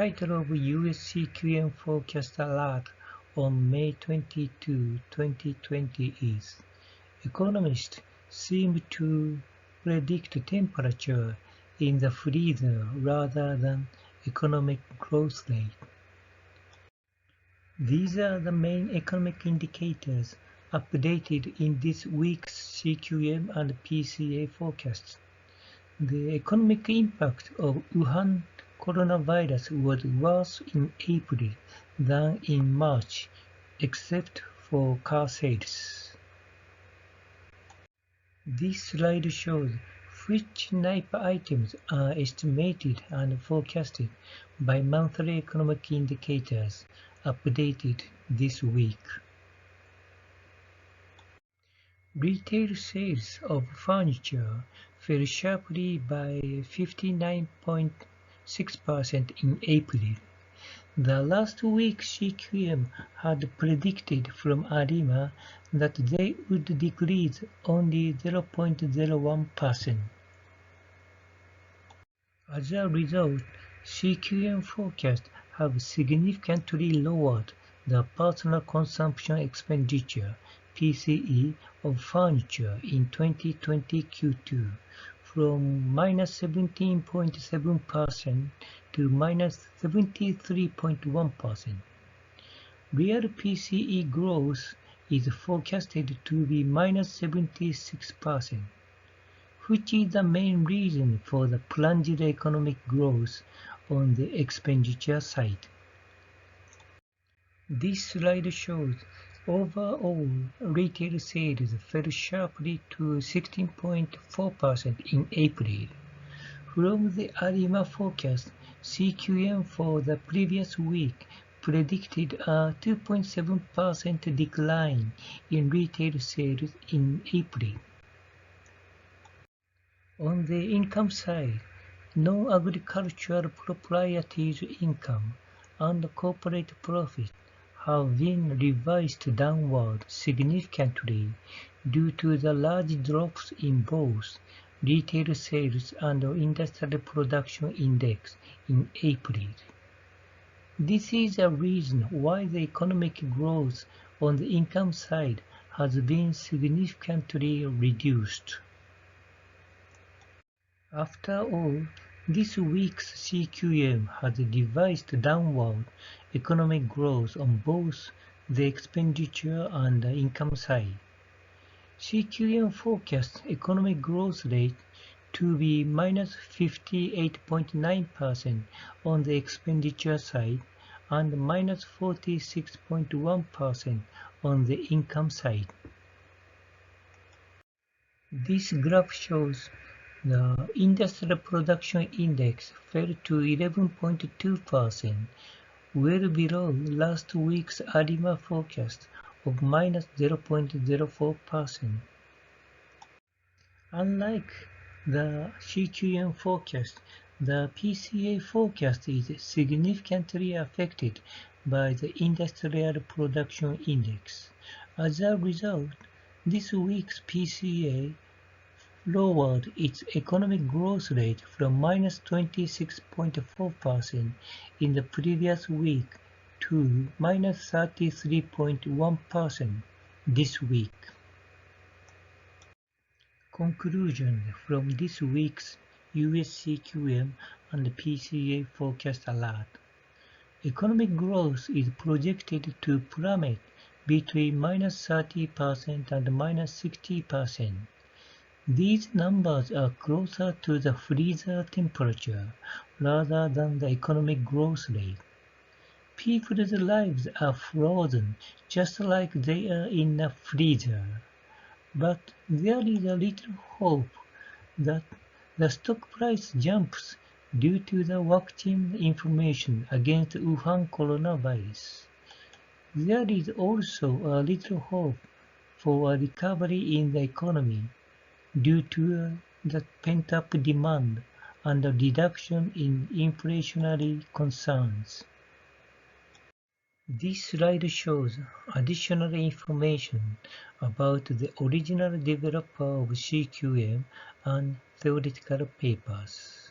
title of US CQM Forecast Alert on May 22, 2020 is Economists seem to predict temperature in the freezer rather than economic growth rate. These are the main economic indicators updated in this week's CQM and PCA forecasts. The economic impact of Wuhan Coronavirus was worse in April than in March, except for car sales. This slide shows which NIPE items are estimated and forecasted by monthly economic indicators updated this week. Retail sales of furniture fell sharply by 59.6% in April. The last week CQM had predicted from ARIMA that they would decrease only 0.01%. As a result, CQM forecasts have significantly lowered the personal consumption expenditure (PCE) of furniture in 2020 Q2 from -17.7% to -73.1%. Real PCE growth is forecasted to be -76%, which is the main reason for the plunged economic growth on the expenditure side. This slide shows overall retail sales fell sharply to 16.4% in April. From the ARIMA forecast, CQM for the previous week predicted a 2.7% decline in retail sales in April. On the income side, non-agricultural proprietors income and corporate profit have been revised downward significantly due to the large drops in both retail sales and industrial production index in April. This is a reason why the economic growth on the income side has been significantly reduced. After all, this week's CQM has revised downward economic growth on both the expenditure and the income side. CQM forecasts economic growth rate to be -58.9% on the expenditure side and -46.1% on the income side. This graph shows the industrial production index fell to 11.2%, well below last week's ARIMA forecast of -0.04%. Unlike the CQM forecast, the PCA forecast is significantly affected by the industrial production index. As a result, this week's PCA lowered its economic growth rate from -26.4% in the previous week to -33.1% this week. Conclusion from this week's US CQM and PCA forecast alert. Economic growth is projected to plummet between -30% and -60%. These numbers are closer to the freezer temperature rather than the economic growth rate. People's lives are frozen just like they are in a freezer. But there is a little hope that the stock price jumps due to the vaccine information against Wuhan Coronavirus. There is also a little hope for a recovery in the economy due to the pent-up demand and a reduction in inflationary concerns. This slide shows additional information about the original developer of CQM and theoretical papers.